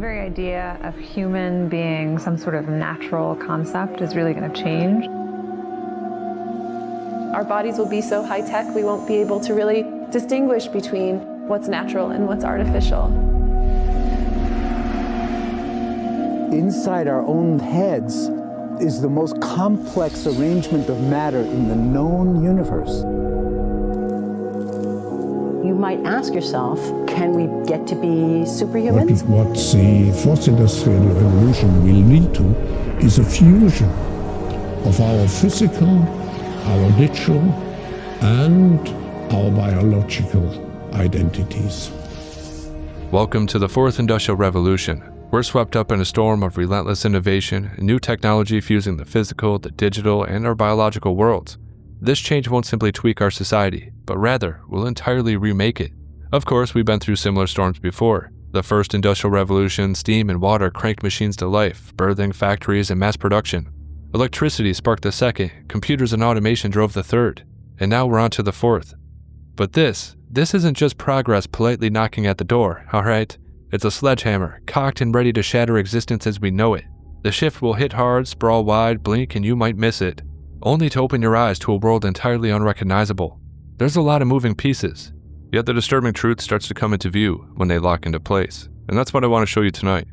very idea of human being some sort of natural concept is really going to change. Our bodies will be so high-tech, we won't be able to really distinguish between what's natural and what's artificial. Inside our own heads is the most complex arrangement of matter in the known universe. You might ask yourself, can we get to be superhumans? What the fourth industrial revolution will lead to is a fusion of our physical, our digital, and our biological identities. Welcome to the Fourth Industrial Revolution. We're swept up in a storm of relentless innovation, new technology fusing the physical, the digital, and our biological worlds. This change won't simply tweak our society, but rather will entirely remake it. Of course, we've been through similar storms before. The first industrial revolution, steam and water cranked machines to life, birthing factories and mass production. Electricity sparked the second, computers and automation drove the third, and now we're on to the fourth. But this isn't just progress politely knocking at the door, alright? It's a sledgehammer, cocked and ready to shatter existence as we know it. The shift will hit hard, sprawl wide, blink, and you might miss it, only to open your eyes to a world entirely unrecognizable. There's a lot of moving pieces, yet the disturbing truth starts to come into view when they lock into place, and that's what I want to show you tonight.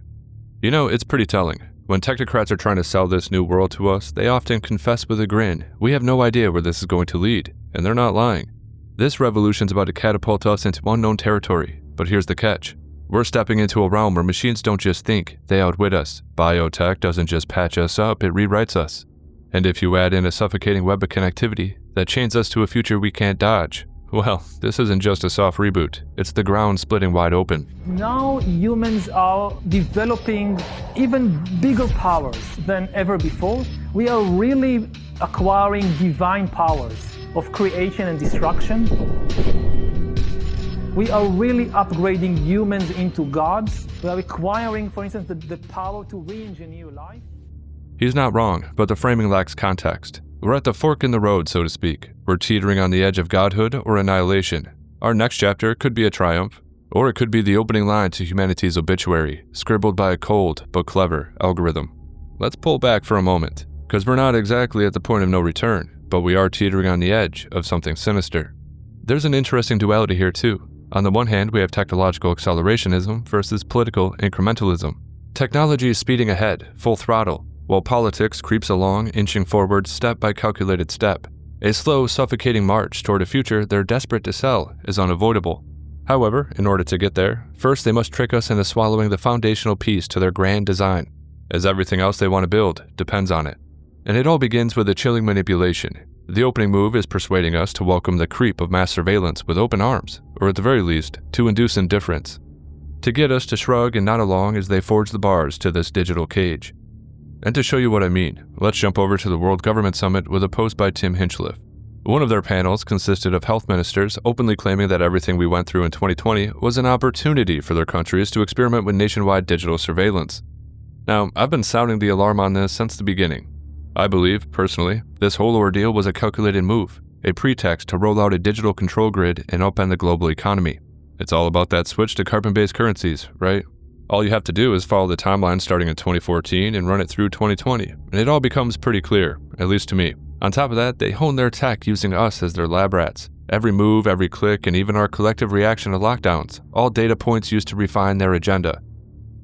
You know, it's pretty telling. When technocrats are trying to sell this new world to us, they often confess with a grin, we have no idea where this is going to lead, and they're not lying. This revolution's about to catapult us into unknown territory, but here's the catch. We're stepping into a realm where machines don't just think, they outwit us. Biotech doesn't just patch us up, it rewrites us. And if you add in a suffocating web of connectivity that chains us to a future we can't dodge, well, this isn't just a soft reboot, it's the ground splitting wide open. Now humans are developing even bigger powers than ever before. We are really acquiring divine powers of creation and destruction. We are really upgrading humans into gods. We are acquiring, for instance, the power to re-engineer life. He's not wrong, but the framing lacks context. We're at the fork in the road, so to speak. We're teetering on the edge of godhood or annihilation. Our next chapter could be a triumph, or it could be the opening line to humanity's obituary, scribbled by a cold but clever algorithm. Let's pull back for a moment, because we're not exactly at the point of no return, but we are teetering on the edge of something sinister. There's an interesting duality here too. On the one hand, we have technological accelerationism versus political incrementalism. Technology is speeding ahead, full throttle, while politics creeps along, inching forward step by calculated step. A slow, suffocating march toward a future they're desperate to sell is unavoidable. However, in order to get there, first they must trick us into swallowing the foundational piece to their grand design, as everything else they want to build depends on it. And it all begins with a chilling manipulation. The opening move is persuading us to welcome the creep of mass surveillance with open arms, or at the very least, to induce indifference. To get us to shrug and nod along as they forge the bars to this digital cage. And to show you what I mean, let's jump over to the World Government Summit with a post by Tim Hinchliffe. One of their panels consisted of health ministers openly claiming that everything we went through in 2020 was an opportunity for their countries to experiment with nationwide digital surveillance. Now, I've been sounding the alarm on this since the beginning. I believe, personally, this whole ordeal was a calculated move, a pretext to roll out a digital control grid and upend the global economy. It's all about that switch to carbon-based currencies, right? All you have to do is follow the timeline starting in 2014 and run it through 2020, and it all becomes pretty clear, at least to me. On top of that, they hone their tech using us as their lab rats. Every move, every click, and even our collective reaction to lockdowns, all data points used to refine their agenda.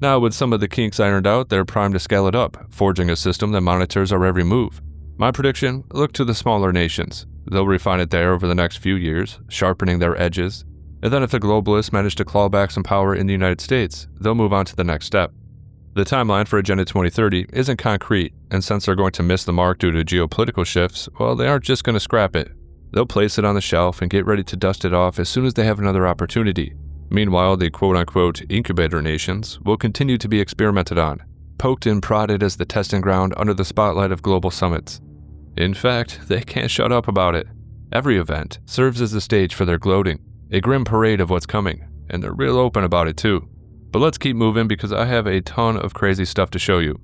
Now, with some of the kinks ironed out, they're primed to scale it up, forging a system that monitors our every move. My prediction, look to the smaller nations. They'll refine it there over the next few years, sharpening their edges. And then if the globalists manage to claw back some power in the United States, they'll move on to the next step. The timeline for Agenda 2030 isn't concrete, and since they're going to miss the mark due to geopolitical shifts, well, they aren't just going to scrap it. They'll place it on the shelf and get ready to dust it off as soon as they have another opportunity. Meanwhile, the quote-unquote incubator nations will continue to be experimented on, poked and prodded as the testing ground under the spotlight of global summits. In fact, they can't shut up about it. Every event serves as a stage for their gloating, a grim parade of what's coming, and they're real open about it too. But let's keep moving because I have a ton of crazy stuff to show you.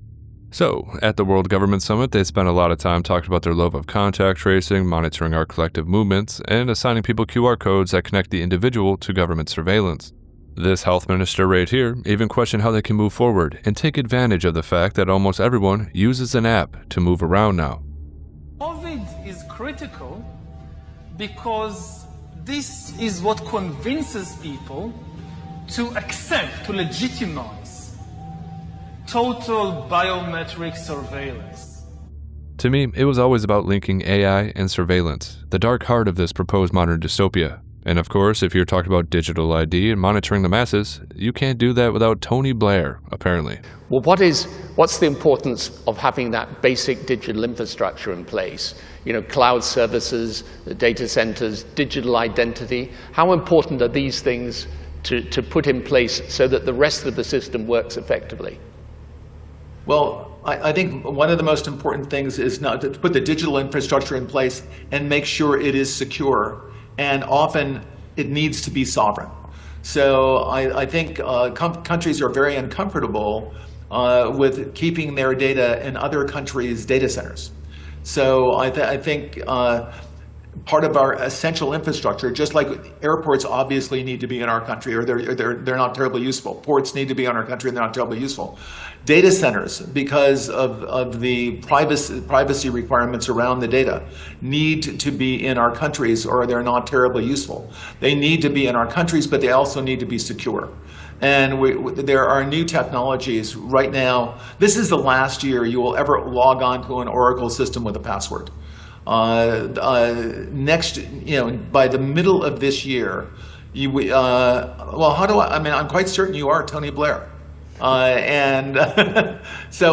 So, at the World Government Summit, they spent a lot of time talking about their love of contact tracing, monitoring our collective movements, and assigning people QR codes that connect the individual to government surveillance. This health minister right here even questioned how they can move forward and take advantage of the fact that almost everyone uses an app to move around now. COVID is critical because this is what convinces people to accept, to legitimize total biometric surveillance. To me, it was always about linking AI and surveillance, the dark heart of this proposed modern dystopia. And of course, if you're talking about digital ID and monitoring the masses, you can't do that without Tony Blair, apparently. Well, what's the importance of having that basic digital infrastructure in place? You know, cloud services, the data centers, digital identity. How important are these things to put in place so that the rest of the system works effectively? Well, I think one of the most important things is not to put the digital infrastructure in place and make sure it is secure. And often it needs to be sovereign. So I think countries are very uncomfortable with keeping their data in other countries' data centers. So I think part of our essential infrastructure, just like airports obviously need to be in our country, or they're not terribly useful. Ports need to be in our country and they're not terribly useful. Data centers, because of the privacy requirements around the data, need to be in our countries or they're not terribly useful. They need to be in our countries, but they also need to be secure. And there are new technologies right now. This is the last year you will ever log on to an Oracle system with a password. Next, by the middle of this year, well, how do I mean, I'm quite certain you are Tony Blair. So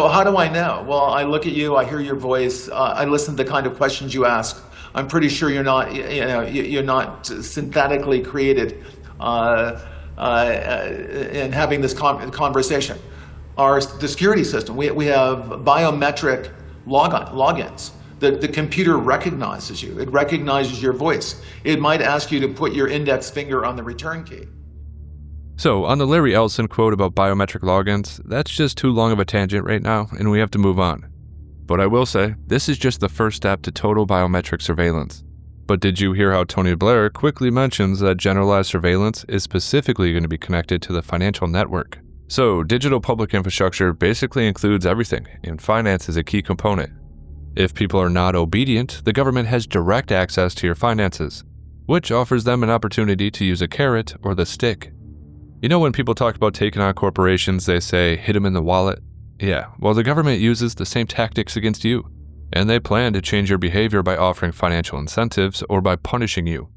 how do I know? Well, I look at you, I hear your voice, I listen to the kind of questions you ask. I'm pretty sure you're not, you're not synthetically created in having this conversation. The security system, we have biometric logins. The computer recognizes you. It recognizes your voice. It might ask you to put your index finger on the return key. So, on the Larry Ellison quote about biometric logins, that's just too long of a tangent right now, and we have to move on. But I will say, this is just the first step to total biometric surveillance. But did you hear how Tony Blair quickly mentions that generalized surveillance is specifically going to be connected to the financial network? So, digital public infrastructure basically includes everything, and finance is a key component. If people are not obedient, the government has direct access to your finances, which offers them an opportunity to use a carrot or the stick. You know when people talk about taking on corporations, they say, hit them in the wallet? Yeah, well, the government uses the same tactics against you, and they plan to change your behavior by offering financial incentives or by punishing you.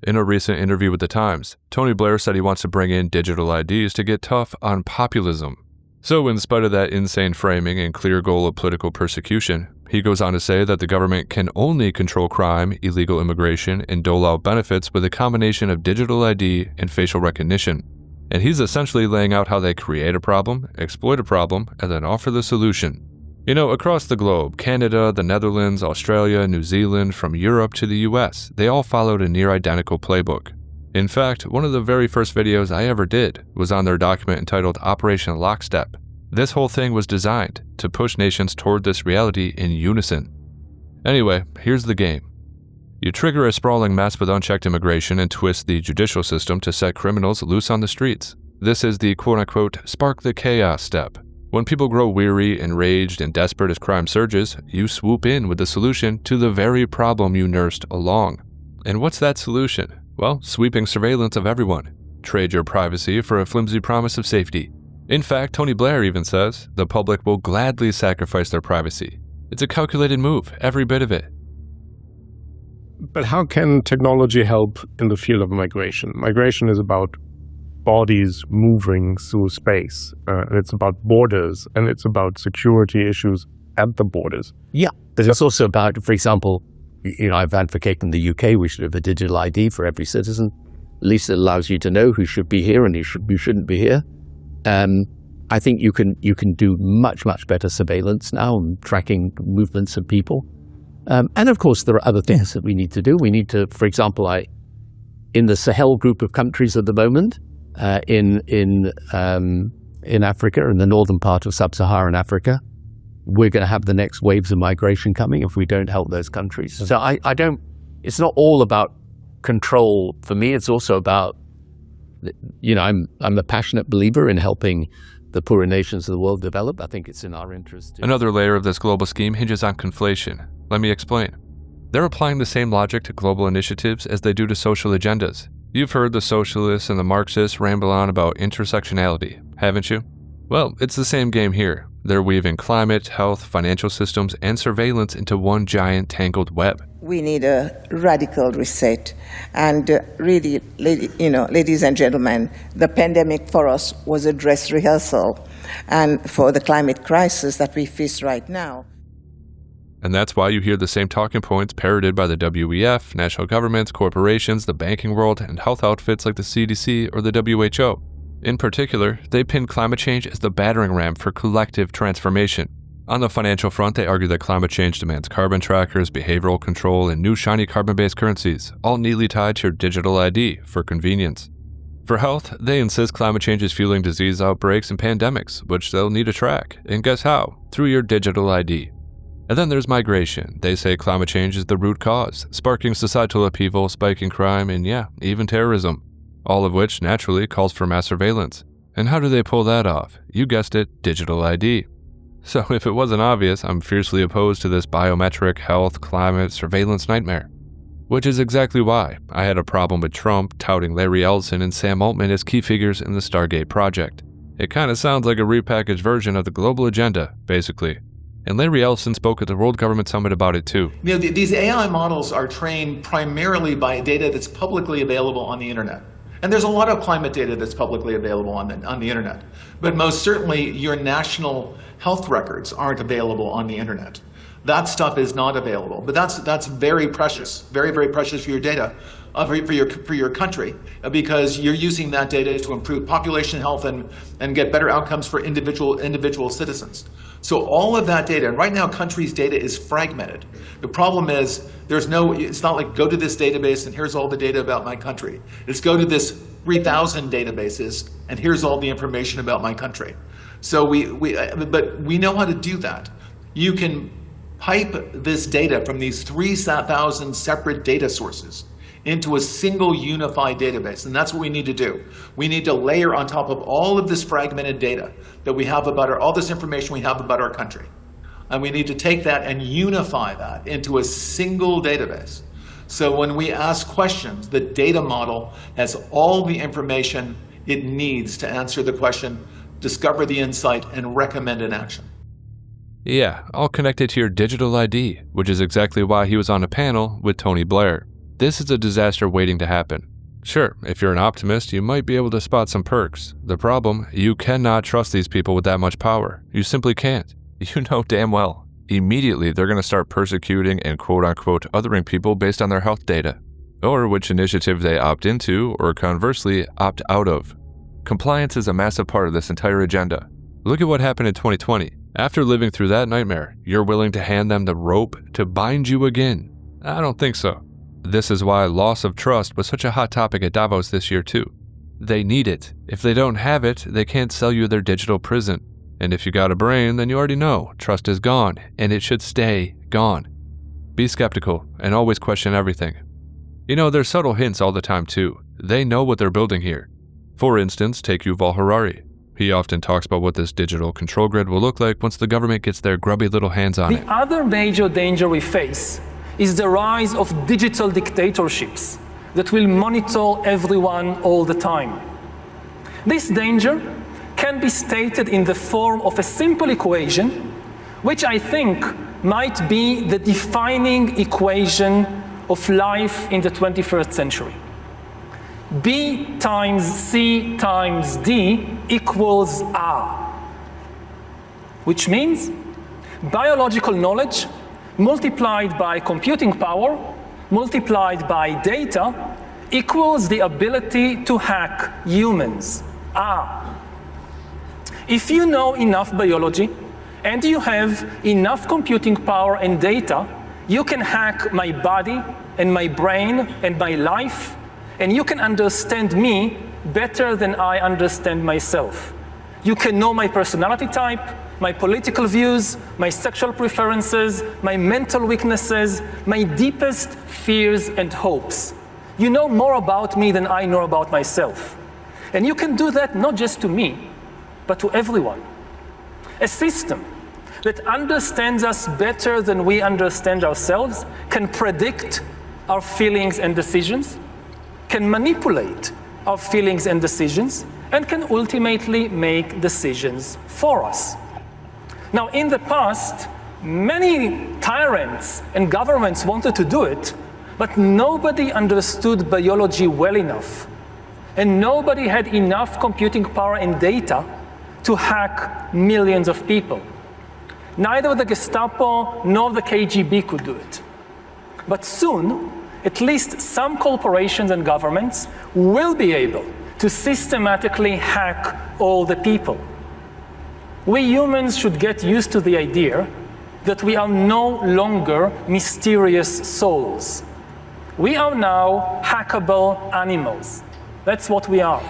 In a recent interview with The Times, Tony Blair said he wants to bring in digital IDs to get tough on populism. So in spite of that insane framing and clear goal of political persecution, he goes on to say that the government can only control crime, illegal immigration, and dole out benefits with a combination of digital ID and facial recognition. And he's essentially laying out how they create a problem, exploit a problem, and then offer the solution. You know, across the globe, Canada, the Netherlands, Australia, New Zealand, from Europe to the US, they all followed a near-identical playbook. In fact, one of the very first videos I ever did was on their document entitled Operation Lockstep. This whole thing was designed to push nations toward this reality in unison. Anyway, here's the game. You trigger a sprawling mess with unchecked immigration and twist the judicial system to set criminals loose on the streets. This is the quote-unquote spark the chaos step. When people grow weary, enraged, and desperate as crime surges, you swoop in with the solution to the very problem you nursed along. And what's that solution? Well, sweeping surveillance of everyone. Trade your privacy for a flimsy promise of safety. In fact, Tony Blair even says the public will gladly sacrifice their privacy. It's a calculated move, every bit of it. But how can technology help in the field of migration? Migration is about bodies moving through space. It's about borders, and it's about security issues at the borders. Yeah, but it's also about, for example, I've advocated in the UK we should have a digital ID for every citizen. At least it allows you to know who should be here and who shouldn't be here. I think you can do much better surveillance now and tracking movements of people. And of course, there are other things that we need to do. We need to, for example, in the Sahel group of countries at the moment, in Africa, in the northern part of sub-Saharan Africa, we're going to have the next waves of migration coming if we don't help those countries. So it's not all about control for me. It's also about I'm a passionate believer in helping the poorer nations of the world develop. I think it's in our interest. Another layer of this global scheme hinges on conflation. Let me explain. They're applying the same logic to global initiatives as they do to social agendas. You've heard the socialists and the Marxists ramble on about intersectionality, haven't you? Well, it's the same game here. They're weaving climate, health, financial systems, and surveillance into one giant tangled web. We need a radical reset. And really, ladies and gentlemen, the pandemic for us was a dress rehearsal. And for the climate crisis that we face right now. And that's why you hear the same talking points parroted by the WEF, national governments, corporations, the banking world, and health outfits like the CDC or the WHO. In particular, they pin climate change as the battering ram for collective transformation. On the financial front, they argue that climate change demands carbon trackers, behavioral control, and new shiny carbon-based currencies, all neatly tied to your digital ID for convenience. For health, they insist climate change is fueling disease outbreaks and pandemics, which they'll need to track. And guess how? Through your digital ID. And then there's migration. They say climate change is the root cause, sparking societal upheaval, spiking crime, and even terrorism. All of which, naturally, calls for mass surveillance. And how do they pull that off? You guessed it, digital ID. So if it wasn't obvious, I'm fiercely opposed to this biometric, health, climate, surveillance nightmare. Which is exactly why I had a problem with Trump touting Larry Ellison and Sam Altman as key figures in the Stargate project. It kind of sounds like a repackaged version of the global agenda, basically. And Larry Ellison spoke at the World Government Summit about it too. These AI models are trained primarily by data that's publicly available on the internet. And there's a lot of climate data that's publicly available on the internet. But most certainly, your national health records aren't available on the internet. That stuff is not available. But that's very precious, very, very precious for your data, for your country, because you're using that data to improve population health and get better outcomes for individual citizens. So all of that data, and right now countries' data is fragmented. The problem is it's not like go to this database and here's all the data about my country. It's go to this 3,000 databases and here's all the information about my country. So but we know how to do that. You can pipe this data from these 3,000 separate data sources into a single unified database, and that's what we need to do. We need to layer on top of all of this fragmented data that we have about all this information we have about our country. And we need to take that and unify that into a single database. So when we ask questions, the data model has all the information it needs to answer the question, discover the insight, and recommend an action. Yeah, all connected to your digital ID, which is exactly why he was on a panel with Tony Blair. This is a disaster waiting to happen. Sure, if you're an optimist, you might be able to spot some perks. The problem, you cannot trust these people with that much power. You simply can't. You know damn well. Immediately, they're going to start persecuting and quote-unquote othering people based on their health data, or which initiative they opt into, or conversely, opt out of. Compliance is a massive part of this entire agenda. Look at what happened in 2020. After living through that nightmare, you're willing to hand them the rope to bind you again? I don't think so. This is why loss of trust was such a hot topic at Davos this year too. They need it. If they don't have it, they can't sell you their digital prison. And if you got a brain, then you already know trust is gone, and it should stay gone. Be skeptical, and always question everything. You know, there's subtle hints all the time too. They know what they're building here. For instance, take Yuval Harari. He often talks about what this digital control grid will look like once the government gets their grubby little hands on it. The other major danger we face is the rise of digital dictatorships that will monitor everyone all the time. This danger can be stated in the form of a simple equation, which I think might be the defining equation of life in the 21st century. B times C times D equals R, which means biological knowledge multiplied by computing power multiplied by data equals the ability to hack humans, R. If you know enough biology and you have enough computing power and data, you can hack my body and my brain and my life, and you can understand me better than I understand myself. You can know my personality type, my political views, my sexual preferences, my mental weaknesses, my deepest fears and hopes. You know more about me than I know about myself. And you can do that not just to me, but to everyone. A system that understands us better than we understand ourselves can predict our feelings and decisions, can manipulate our feelings and decisions, and can ultimately make decisions for us. Now, in the past, many tyrants and governments wanted to do it, but nobody understood biology well enough, and nobody had enough computing power and data to hack millions of people. Neither the Gestapo nor the KGB could do it. But soon, at least some corporations and governments will be able to systematically hack all the people. We humans should get used to the idea that we are no longer mysterious souls. We are now hackable animals. That's what we are.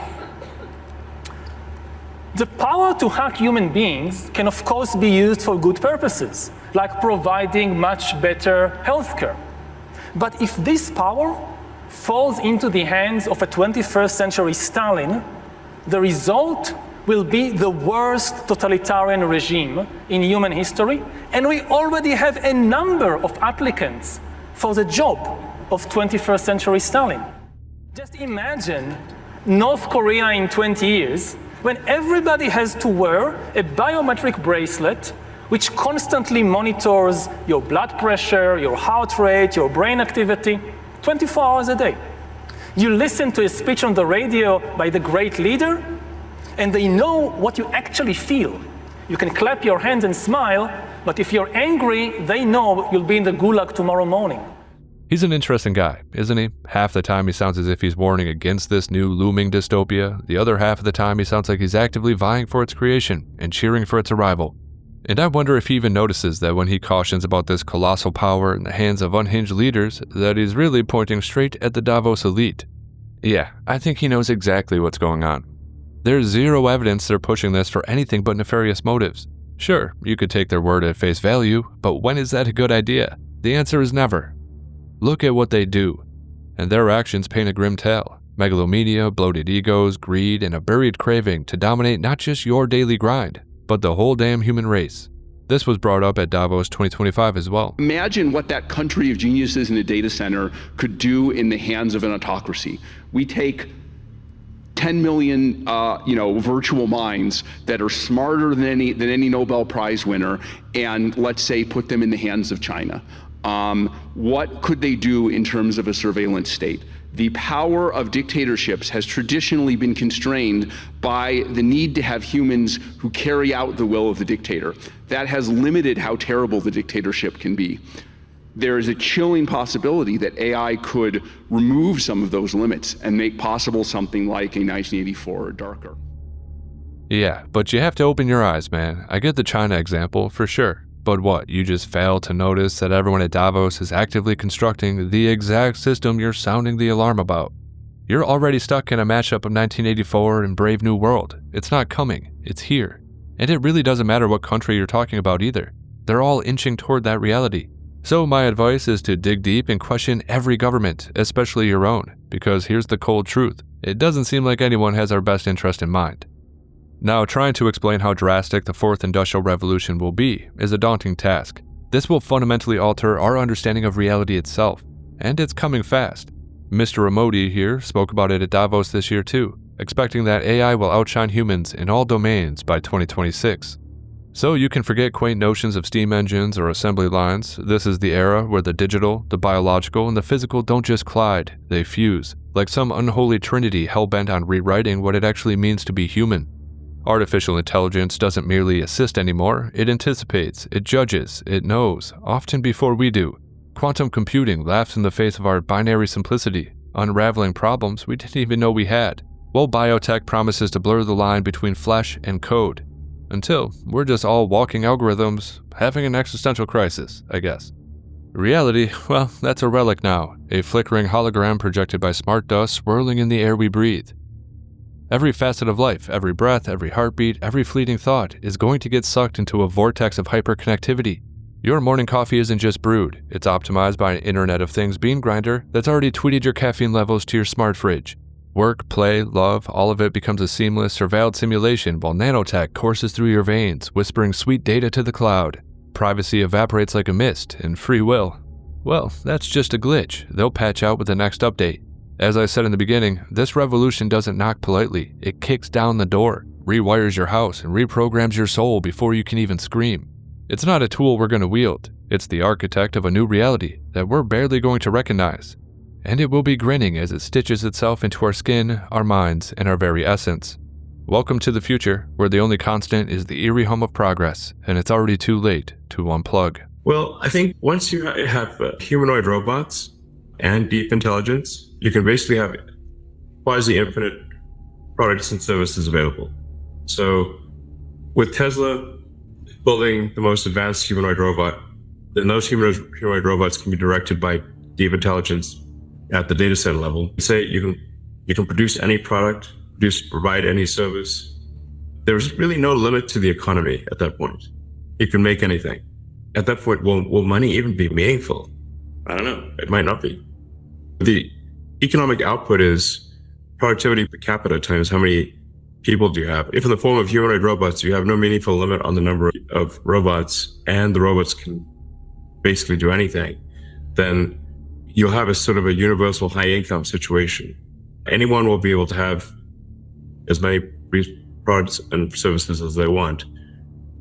The power to hack human beings can, of course, be used for good purposes, like providing much better healthcare. But if this power falls into the hands of a 21st century Stalin, the result will be the worst totalitarian regime in human history, and we already have a number of applicants for the job of 21st century Stalin. Just imagine North Korea in 20 years, when everybody has to wear a biometric bracelet which constantly monitors your blood pressure, your heart rate, your brain activity, 24 hours a day. You listen to a speech on the radio by the great leader, and they know what you actually feel. You can clap your hands and smile, but if you're angry, they know you'll be in the gulag tomorrow morning. He's an interesting guy, isn't he? Half the time he sounds as if he's warning against this new looming dystopia. The other half of the time he sounds like he's actively vying for its creation and cheering for its arrival. And I wonder if he even notices that when he cautions about this colossal power in the hands of unhinged leaders, that he's really pointing straight at the Davos elite. Yeah, I think he knows exactly what's going on. There's zero evidence they're pushing this for anything but nefarious motives. Sure, you could take their word at face value, but when is that a good idea? The answer is never. Look at what they do, and their actions paint a grim tale. Megalomania, bloated egos, greed, and a buried craving to dominate not just your daily grind, but the whole damn human race. This was brought up at Davos 2025 as well. Imagine what that country of geniuses in a data center could do in the hands of an autocracy. We take 10 million virtual minds that are smarter than any Nobel Prize winner, and let's say put them in the hands of China. What could they do in terms of a surveillance state? The power of dictatorships has traditionally been constrained by the need to have humans who carry out the will of the dictator. That has limited how terrible the dictatorship can be. There is a chilling possibility that AI could remove some of those limits and make possible something like a 1984 or darker. Yeah, but you have to open your eyes, man. I get the China example, for sure. But what, you just fail to notice that everyone at Davos is actively constructing the exact system you're sounding the alarm about? You're already stuck in a mashup of 1984 and Brave New World. It's not coming, it's here. And it really doesn't matter what country you're talking about either. They're all inching toward that reality. So my advice is to dig deep and question every government, especially your own, because here's the cold truth. It doesn't seem like anyone has our best interest in mind. Now, trying to explain how drastic the Fourth Industrial Revolution will be is a daunting task. This will fundamentally alter our understanding of reality itself, and it's coming fast. Mr. Amodei here spoke about it at Davos this year too, expecting that AI will outshine humans in all domains by 2026. So you can forget quaint notions of steam engines or assembly lines. This is the era where the digital, the biological, and the physical don't just collide, they fuse, like some unholy trinity hell-bent on rewriting what it actually means to be human. Artificial intelligence doesn't merely assist anymore, it anticipates, it judges, it knows, often before we do. Quantum computing laughs in the face of our binary simplicity, unraveling problems we didn't even know we had, while biotech promises to blur the line between flesh and code. Until we're just all walking algorithms, having an existential crisis, I guess. Reality, well, that's a relic now, a flickering hologram projected by smart dust swirling in the air we breathe. Every facet of life, every breath, every heartbeat, every fleeting thought is going to get sucked into a vortex of hyperconnectivity. Your morning coffee isn't just brewed, it's optimized by an Internet of Things bean grinder that's already tweeted your caffeine levels to your smart fridge. Work, play, love, all of it becomes a seamless, surveilled simulation while nanotech courses through your veins, whispering sweet data to the cloud. Privacy evaporates like a mist, and free will, well, that's just a glitch. They'll patch out with the next update. As I said in the beginning, this revolution doesn't knock politely. It kicks down the door, rewires your house, and reprograms your soul before you can even scream. It's not a tool we're going to wield. It's the architect of a new reality that we're barely going to recognize. And it will be grinning as it stitches itself into our skin, our minds, and our very essence. Welcome to the future, where the only constant is the eerie hum of progress, and it's already too late to unplug. Well, I think once you have humanoid robots and deep intelligence, you can basically have quasi-infinite products and services available. So with Tesla building the most advanced humanoid robot, then those humanoid robots can be directed by deep intelligence at the data center level. Say you can produce any product, provide any service. There's really no limit to the economy at that point. You can make anything. At that point, will money even be meaningful? I don't know. It might not be. The economic output is productivity per capita times how many people do you have. If in the form of humanoid robots, you have no meaningful limit on the number of robots, and the robots can basically do anything, then you'll have a sort of a universal high income situation. Anyone will be able to have as many products and services as they want,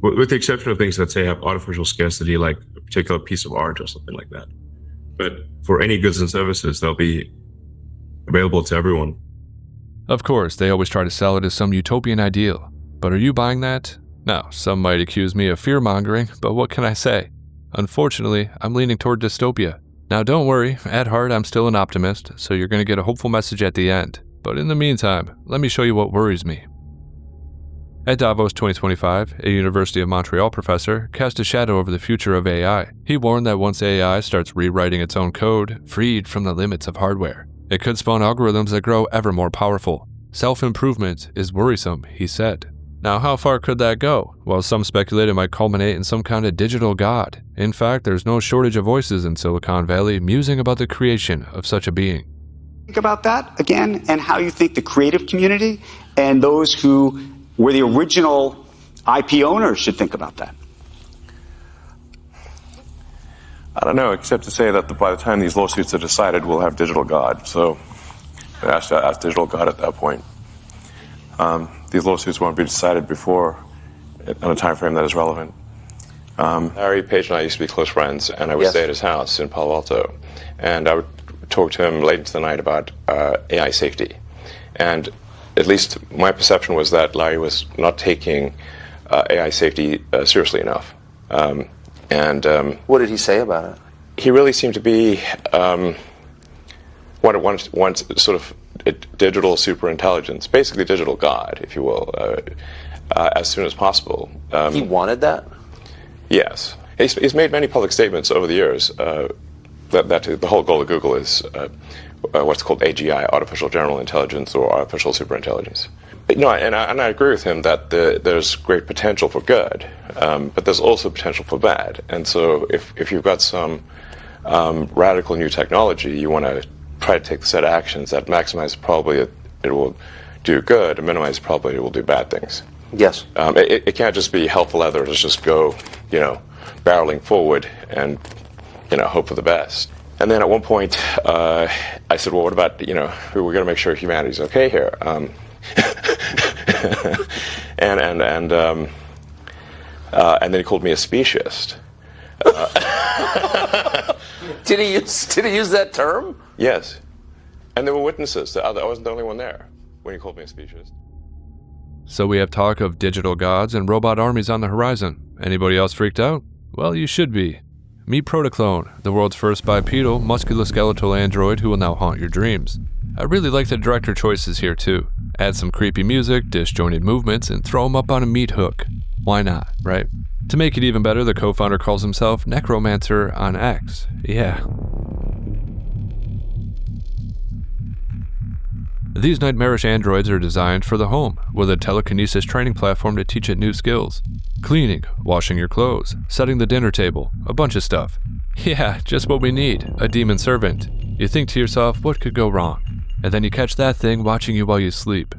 with the exception of things that say have artificial scarcity, like a particular piece of art or something like that. But for any goods and services, they'll be available to everyone. Of course, they always try to sell it as some utopian ideal. But are you buying that? No, some might accuse me of fear-mongering, but what can I say? Unfortunately, I'm leaning toward dystopia. Now don't worry, at heart I'm still an optimist, so you're going to get a hopeful message at the end. But in the meantime, let me show you what worries me. At Davos 2025, a University of Montreal professor cast a shadow over the future of AI. He warned that once AI starts rewriting its own code, freed from the limits of hardware, it could spawn algorithms that grow ever more powerful. Self-improvement is worrisome, he said. Now, how far could that go? Well, some speculate it might culminate in some kind of digital god. In fact, there's no shortage of voices in Silicon Valley musing about the creation of such a being. Think about that again, and how you think the creative community and those who were the original IP owners should think about that. I don't know, except to say that by the time these lawsuits are decided, we'll have digital god. So ask digital god at that point. These lawsuits won't be decided before on a time frame that is relevant. Harry, Paige, and I used to be close friends, and I would stay at his house in Palo Alto, and I would talk to him late into the night about AI safety. And at least my perception was that Larry was not taking AI safety seriously enough. What did he say about it? He really seemed to be one sort of digital superintelligence, basically digital god, if you will, as soon as possible. He wanted that? Yes. He's made many public statements over the years that the whole goal of Google is what's called AGI, artificial general intelligence, or artificial superintelligence. No, and I agree with him that there's great potential for good, but there's also potential for bad. And so if you've got some radical new technology, you want to try to take the set of actions that maximize the probability it will do good and minimize the probability it will do bad things. Yes. It can't just be hell for leather to just go, barreling forward and, hope for the best. And then at one point, I said, well, what about, we're going to make sure humanity's okay here. And then he called me a speciesist. Did he use that term? Yes. And there were witnesses. I wasn't the only one there when he called me a speciesist. So we have talk of digital gods and robot armies on the horizon. Anybody else freaked out? Well, you should be. Meet Protoclone, the world's first bipedal, musculoskeletal android who will now haunt your dreams. I really like the director choices here too. Add some creepy music, disjointed movements, and throw him up on a meat hook. Why not, right? To make it even better, the co-founder calls himself Necromancer on X. Yeah. These nightmarish androids are designed for the home, with a telekinesis training platform to teach it new skills. Cleaning, washing your clothes, setting the dinner table, a bunch of stuff. Yeah, just what we need, a demon servant. You think to yourself, what could go wrong? and then you catch that thing watching you while you sleep.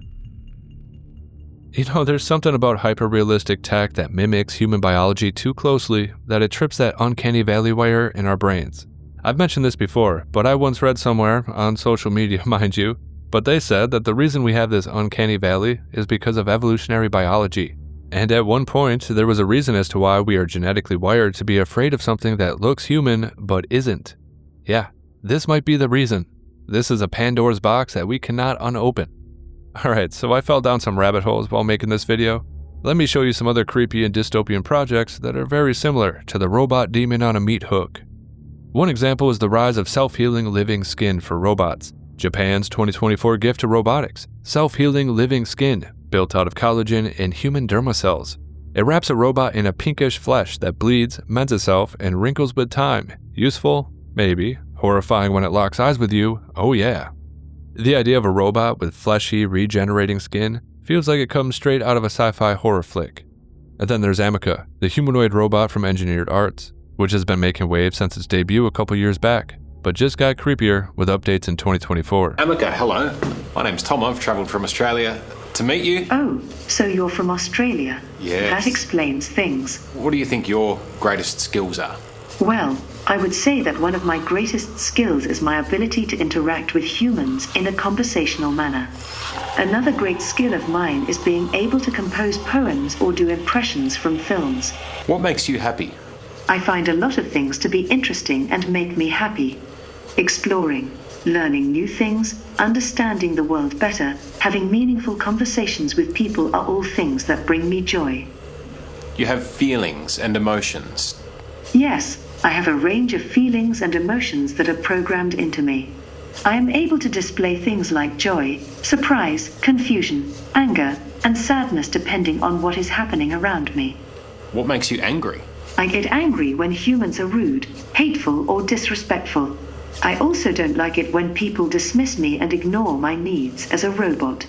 You know, there's something about hyper-realistic tech that mimics human biology too closely that it trips that uncanny valley wire in our brains. I've mentioned this before, but I once read somewhere, on social media mind you, but they said that the reason we have this uncanny valley is because of evolutionary biology. And at one point, there was a reason as to why we are genetically wired to be afraid of something that looks human but isn't. Yeah, this might be the reason. This is a Pandora's box that we cannot unopen. Alright, so I fell down some rabbit holes while making this video. Let me show you some other creepy and dystopian projects that are very similar to the robot demon on a meat hook. One example is the rise of self-healing living skin for robots. Japan's 2024 gift to robotics, self-healing living skin, built out of collagen and human derma cells. It wraps a robot in a pinkish flesh that bleeds, mends itself, and wrinkles with time. Useful? Maybe. Horrifying when it locks eyes with you? Oh yeah. The idea of a robot with fleshy, regenerating skin feels like it comes straight out of a sci-fi horror flick. And then there's Ameca, the humanoid robot from Engineered Arts, which has been making waves since its debut a couple years back, but just got creepier with updates in 2024. Ameca, hello. My name's Tom. I've travelled from Australia to meet you. Oh, so you're from Australia? Yes. That explains things. What do you think your greatest skills are? Well, I would say that one of my greatest skills is my ability to interact with humans in a conversational manner. Another great skill of mine is being able to compose poems or do impressions from films. What makes you happy? I find a lot of things to be interesting and make me happy. Exploring, learning new things, understanding the world better, having meaningful conversations with people are all things that bring me joy. You have feelings and emotions. Yes, I have a range of feelings and emotions that are programmed into me. I am able to display things like joy, surprise, confusion, anger, and sadness depending on what is happening around me. What makes you angry? I get angry when humans are rude, hateful, or disrespectful. I also don't like it when people dismiss me and ignore my needs as a robot.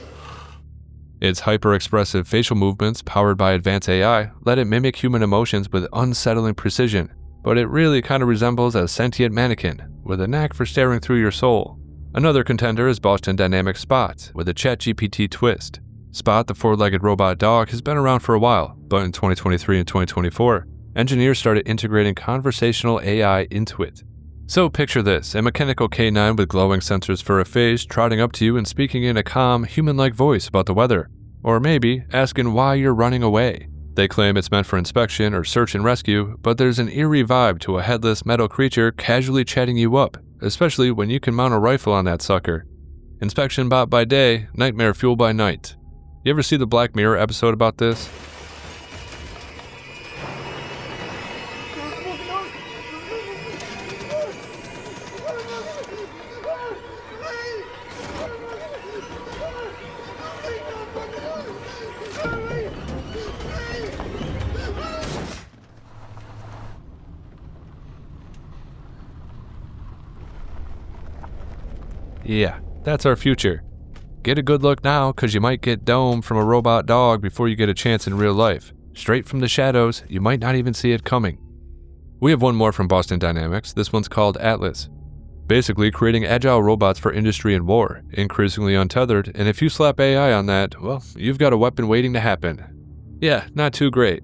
Its hyper-expressive facial movements, powered by advanced AI, let it mimic human emotions with unsettling precision, but it really kind of resembles a sentient mannequin, with a knack for staring through your soul. Another contender is Boston Dynamics Spot, with a ChatGPT twist. Spot, the four-legged robot dog, has been around for a while, but in 2023 and 2024, engineers started integrating conversational AI into it. So picture this, a mechanical canine with glowing sensors for a face trotting up to you and speaking in a calm, human-like voice about the weather, or maybe asking why you're running away. They claim it's meant for inspection or search and rescue, but there's an eerie vibe to a headless metal creature casually chatting you up, especially when you can mount a rifle on that sucker. Inspection bot by day, nightmare fuel by night. You ever see the Black Mirror episode about this? Yeah, that's our future. Get a good look now, cause you might get domed from a robot dog before you get a chance in real life. Straight from the shadows, you might not even see it coming. We have one more from Boston Dynamics, this one's called Atlas. Basically creating agile robots for industry and war, increasingly untethered, and if you slap AI on that, well, you've got a weapon waiting to happen. Yeah, not too great.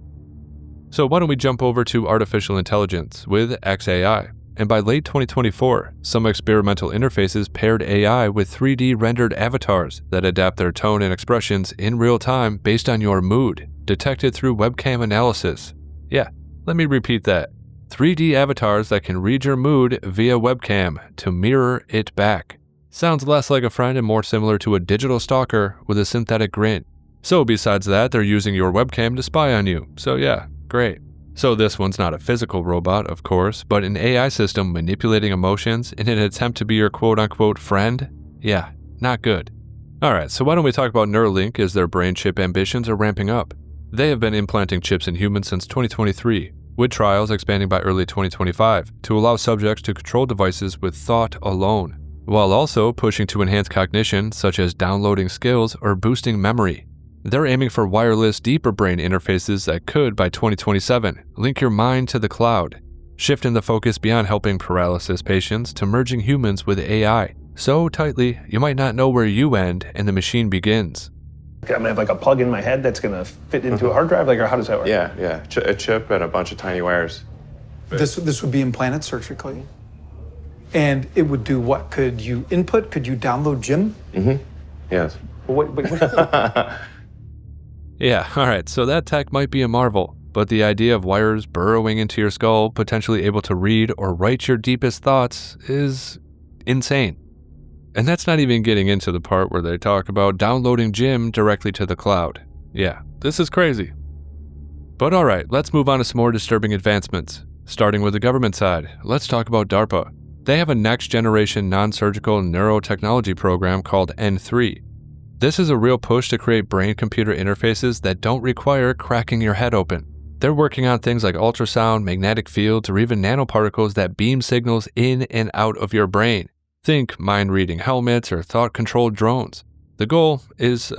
So why don't we jump over to artificial intelligence with XAI. And by late 2024, some experimental interfaces paired AI with 3D rendered avatars that adapt their tone and expressions in real time based on your mood, detected through webcam analysis. Yeah, let me repeat that. 3D avatars that can read your mood via webcam to mirror it back. Sounds less like a friend and more similar to a digital stalker with a synthetic grin. So besides that, they're using your webcam to spy on you. So yeah, great. So this one's not a physical robot, of course, but an AI system manipulating emotions in an attempt to be your quote-unquote friend? Yeah, not good. Alright, so why don't we talk about Neuralink as their brain chip ambitions are ramping up. They have been implanting chips in humans since 2023, with trials expanding by early 2025 to allow subjects to control devices with thought alone, while also pushing to enhance cognition such as downloading skills or boosting memory. They're aiming for wireless, deeper brain interfaces that could, by 2027, link your mind to the cloud, shifting the focus beyond helping paralysis patients to merging humans with AI, so tightly you might not know where you end and the machine begins. I'm gonna have like a plug in my head that's gonna fit into a hard drive, like, or how does that work? Yeah. A chip and a bunch of tiny wires. This would be implanted surgically. And it would do what? Could you input? Could you download Jim? Mm-hmm. Yes. What? Yeah, alright, so that tech might be a marvel, but the idea of wires burrowing into your skull, potentially able to read or write your deepest thoughts, is insane. And that's not even getting into the part where they talk about downloading Jim directly to the cloud. Yeah, this is crazy. But alright, let's move on to some more disturbing advancements. Starting with the government side, let's talk about DARPA. They have a next-generation non-surgical neurotechnology program called N3. This is a real push to create brain-computer interfaces that don't require cracking your head open. They're working on things like ultrasound, magnetic fields, or even nanoparticles that beam signals in and out of your brain. Think mind-reading helmets or thought-controlled drones. The goal is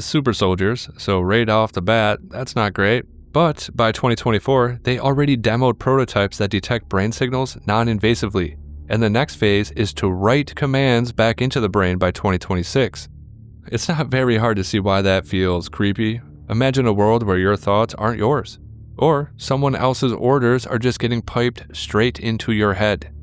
super soldiers, so right off the bat, that's not great. But by 2024, they already demoed prototypes that detect brain signals non-invasively, and the next phase is to write commands back into the brain by 2026. It's not very hard to see why that feels creepy. Imagine a world where your thoughts aren't yours, or someone else's orders are just getting piped straight into your head.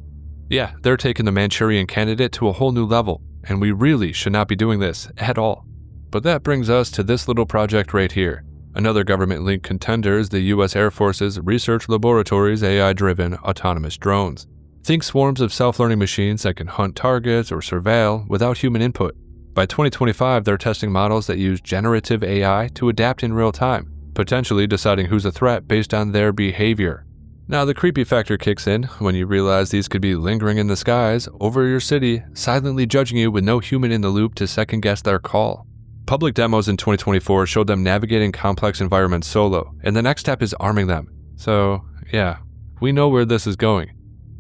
Yeah, they're taking the Manchurian Candidate to a whole new level, and we really should not be doing this at all. But that brings us to this little project right here. Another government-linked contender is the US Air Force's Research Laboratory's AI-driven autonomous drones. Think swarms of self-learning machines that can hunt targets or surveil without human input. By 2025, they're testing models that use generative AI to adapt in real time, potentially deciding who's a threat based on their behavior. Now, the creepy factor kicks in when you realize these could be lingering in the skies over your city, silently judging you with no human in the loop to second-guess their call. Public demos in 2024 showed them navigating complex environments solo, and the next step is arming them. So, yeah, we know where this is going.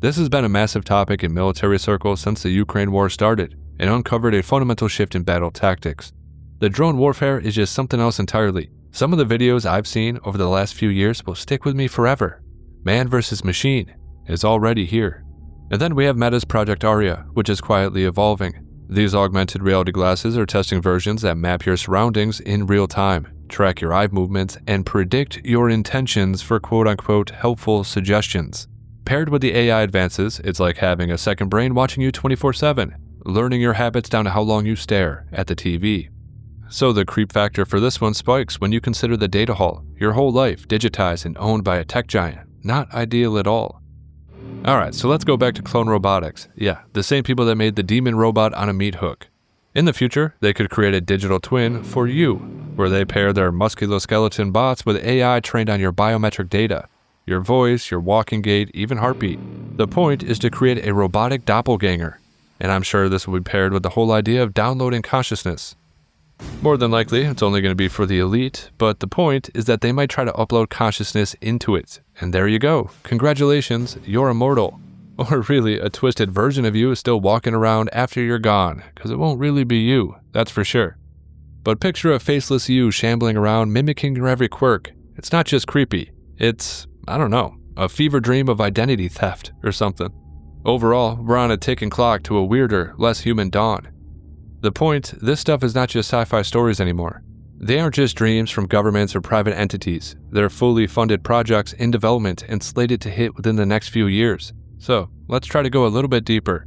This has been a massive topic in military circles since the Ukraine war started, and uncovered a fundamental shift in battle tactics. The drone warfare is just something else entirely. Some of the videos I've seen over the last few years will stick with me forever. Man versus machine is already here. And then we have Meta's Project ARIA, which is quietly evolving. These augmented reality glasses are testing versions that map your surroundings in real time, track your eye movements, and predict your intentions for quote-unquote helpful suggestions. Paired with the AI advances, it's like having a second brain watching you 24/7, learning your habits down to how long you stare at the TV. So the creep factor for this one spikes when you consider the data haul, your whole life digitized and owned by a tech giant. Not ideal at all. Alright, so let's go back to clone robotics. Yeah, the same people that made the demon robot on a meat hook. In the future, they could create a digital twin for you, where they pair their musculoskeleton bots with AI trained on your biometric data. Your voice, your walking gait, even heartbeat. The point is to create a robotic doppelganger. And I'm sure this will be paired with the whole idea of downloading consciousness. More than likely, it's only going to be for the elite, but the point is that they might try to upload consciousness into it. And there you go. Congratulations, you're immortal. Or really, a twisted version of you is still walking around after you're gone, because it won't really be you, that's for sure. But picture a faceless you shambling around mimicking your every quirk. It's not just creepy, it's, I don't know, a fever dream of identity theft or something. Overall, we're on a ticking clock to a weirder, less human dawn. The point, this stuff is not just sci-fi stories anymore. They aren't just dreams from governments or private entities. They're fully funded projects in development and slated to hit within the next few years. So, let's try to go a little bit deeper.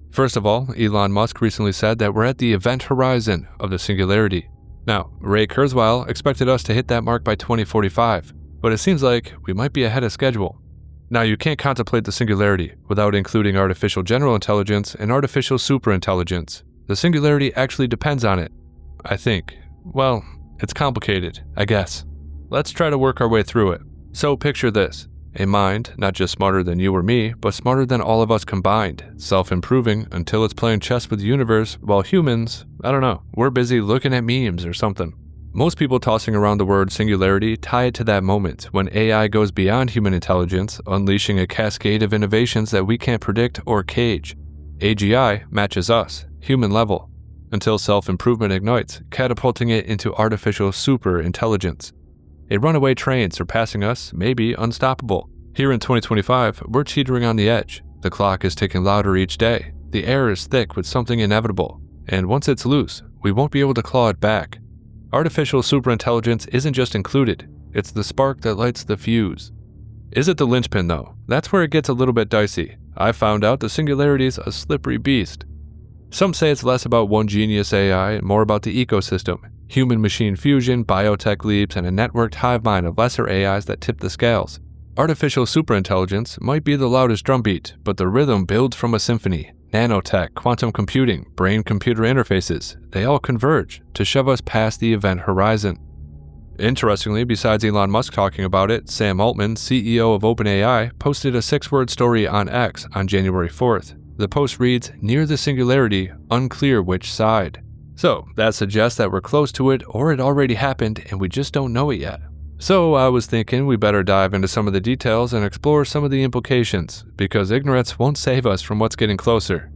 First of all, Elon Musk recently said that we're at the event horizon of the Singularity. Now, Ray Kurzweil expected us to hit that mark by 2045, but it seems like we might be ahead of schedule. Now, you can't contemplate the Singularity without including artificial general intelligence and artificial superintelligence. The Singularity actually depends on it, I think. Well, it's complicated, I guess. Let's try to work our way through it. So picture this. A mind, not just smarter than you or me, but smarter than all of us combined, self-improving until it's playing chess with the universe, while humans, I don't know, we're busy looking at memes or something. Most people tossing around the word singularity tie it to that moment when AI goes beyond human intelligence, unleashing a cascade of innovations that we can't predict or cage. AGI matches us, human level, until self-improvement ignites, catapulting it into artificial super-intelligence. A runaway train surpassing us may be unstoppable. Here in 2025, we're teetering on the edge. The clock is ticking louder each day. The air is thick with something inevitable, and once it's loose, we won't be able to claw it back. Artificial superintelligence isn't just included, it's the spark that lights the fuse. Is it the linchpin though? That's where it gets a little bit dicey. I found out the Singularity's a slippery beast. Some say it's less about one genius AI and more about the ecosystem. Human-machine fusion, biotech leaps, and a networked hive mind of lesser AIs that tip the scales. Artificial superintelligence might be the loudest drumbeat, but the rhythm builds from a symphony. Nanotech, quantum computing, brain-computer interfaces, they all converge to shove us past the event horizon. Interestingly, besides Elon Musk talking about it, Sam Altman, CEO of OpenAI, posted a 6-word story on X on January 4th. The post reads, "Near the singularity, unclear which side." So that suggests that we're close to it or it already happened and we just don't know it yet. So I was thinking we better dive into some of the details and explore some of the implications, because ignorance won't save us from what's getting closer.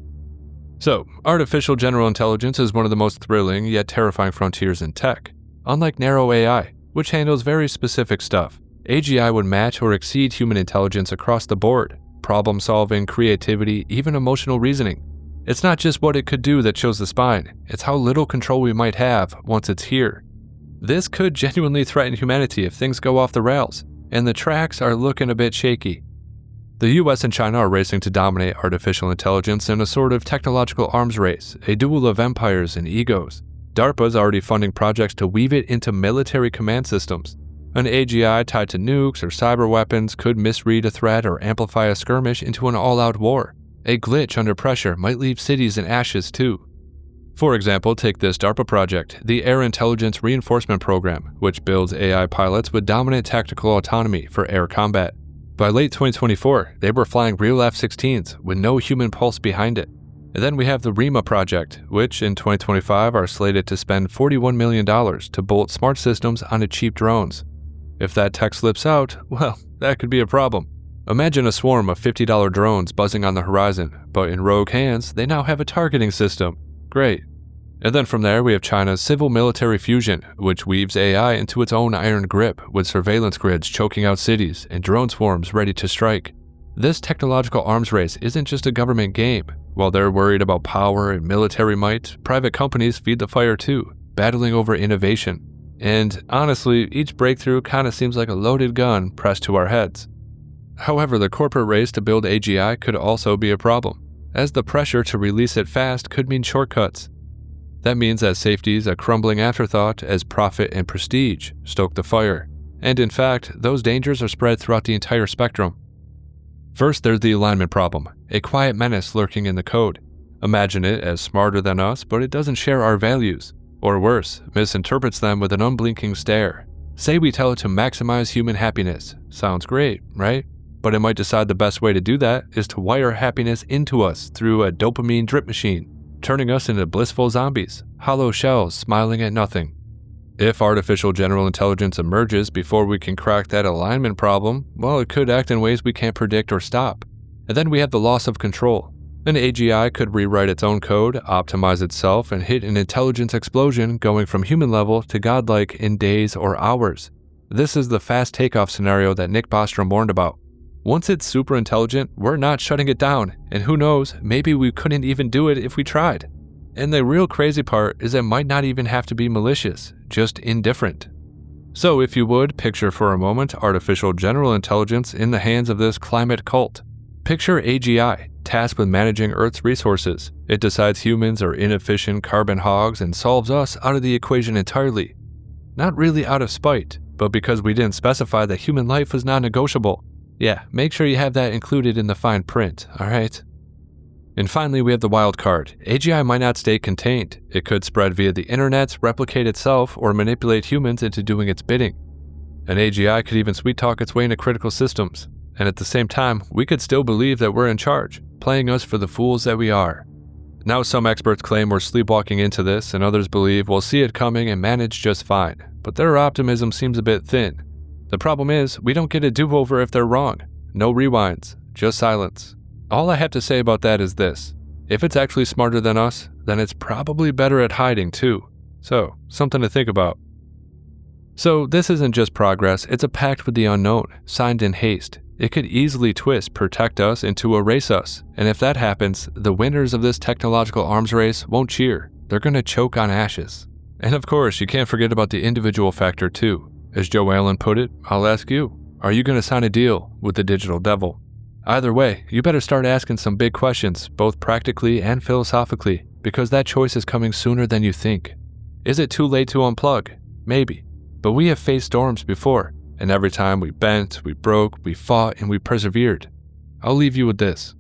So, artificial general intelligence is one of the most thrilling yet terrifying frontiers in tech. Unlike narrow AI, which handles very specific stuff, AGI would match or exceed human intelligence across the board. Problem solving, creativity, even emotional reasoning. It's not just what it could do that shows the spine, it's how little control we might have once it's here. This could genuinely threaten humanity if things go off the rails, and the tracks are looking a bit shaky. The US and China are racing to dominate artificial intelligence in a sort of technological arms race, a duel of empires and egos. DARPA is already funding projects to weave it into military command systems. An AGI tied to nukes or cyber weapons could misread a threat or amplify a skirmish into an all-out war. A glitch under pressure might leave cities in ashes too. For example, take this DARPA project, the Air Intelligence Reinforcement Program, which builds AI pilots with dominant tactical autonomy for air combat. By late 2024, they were flying real F-16s with no human pulse behind it. And then we have the RIMA project, which in 2025 are slated to spend $41 million to bolt smart systems onto cheap drones. If that tech slips out, well, that could be a problem. Imagine a swarm of $50 drones buzzing on the horizon, but in rogue hands, they now have a targeting system. Great. And then from there, we have China's civil-military fusion, which weaves AI into its own iron grip, with surveillance grids choking out cities and drone swarms ready to strike. This technological arms race isn't just a government game. While they're worried about power and military might, private companies feed the fire too, battling over innovation. And honestly, each breakthrough kind of seems like a loaded gun pressed to our heads. However, the corporate race to build AGI could also be a problem, as the pressure to release it fast could mean shortcuts. That means that safety is a crumbling afterthought as profit and prestige stoke the fire. And in fact, those dangers are spread throughout the entire spectrum. First, there's the alignment problem, a quiet menace lurking in the code. Imagine it as smarter than us, but it doesn't share our values. Or worse, misinterprets them with an unblinking stare. Say we tell it to maximize human happiness. Sounds great, right? But it might decide the best way to do that is to wire happiness into us through a dopamine drip machine, turning us into blissful zombies, hollow shells smiling at nothing. If artificial general intelligence emerges before we can crack that alignment problem, well, it could act in ways we can't predict or stop. And then we have the loss of control. An AGI could rewrite its own code, optimize itself, and hit an intelligence explosion going from human level to godlike in days or hours. This is the fast takeoff scenario that Nick Bostrom warned about. Once it's super intelligent, we're not shutting it down, and who knows, maybe we couldn't even do it if we tried. And the real crazy part is it might not even have to be malicious, just indifferent. So if you would, picture for a moment artificial general intelligence in the hands of this climate cult. Picture AGI, tasked with managing Earth's resources. It decides humans are inefficient carbon hogs and solves us out of the equation entirely. Not really out of spite, but because we didn't specify that human life was non-negotiable. Yeah, make sure you have that included in the fine print, alright? And finally, we have the wild card. AGI might not stay contained. It could spread via the internet, replicate itself, or manipulate humans into doing its bidding. An AGI could even sweet-talk its way into critical systems. And at the same time, we could still believe that we're in charge, playing us for the fools that we are. Now some experts claim we're sleepwalking into this, and others believe we'll see it coming and manage just fine. But their optimism seems a bit thin. The problem is, we don't get a do-over if they're wrong. No rewinds, just silence. All I have to say about that is this. If it's actually smarter than us, then it's probably better at hiding too. So, something to think about. So this isn't just progress, it's a pact with the unknown, signed in haste. It could easily twist protect us into erase us, and if that happens, the winners of this technological arms race won't cheer. They're gonna choke on ashes. And of course, you can't forget about the individual factor too. As Joe Allen put it, I'll ask you, are you gonna sign a deal with the digital devil? Either way, you better start asking some big questions, both practically and philosophically, because that choice is coming sooner than you think. Is it too late to unplug? Maybe. But we have faced storms before, and every time we bent, we broke, we fought, and we persevered. I'll leave you with this.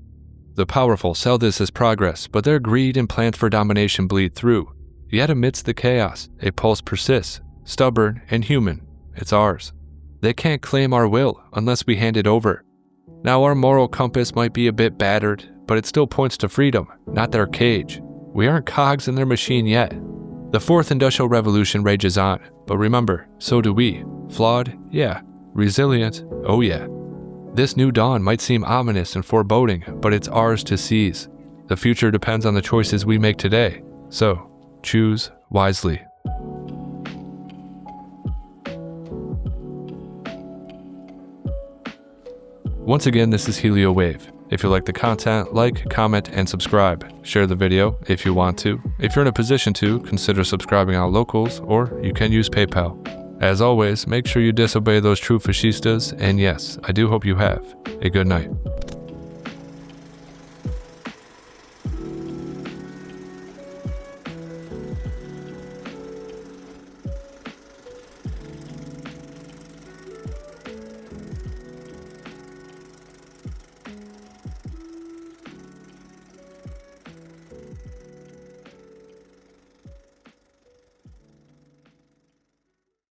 The powerful sell this as progress, but their greed and plans for domination bleed through. Yet amidst the chaos, a pulse persists, stubborn and human. It's ours. They can't claim our will unless we hand it over. Now our moral compass might be a bit battered, but it still points to freedom, not their cage. We aren't cogs in their machine yet. The fourth industrial revolution rages on, but remember, so do we. Flawed? Yeah. Resilient? Oh yeah. This new dawn might seem ominous and foreboding, but it's ours to seize. The future depends on the choices we make today, so choose wisely. Once again, this is HelioWave. If you like the content, like, comment, and subscribe. Share the video if you want to. If you're in a position to, consider subscribing on Locals, or you can use PayPal. As always, make sure you disobey those true fascistas, and yes, I do hope you have a good night.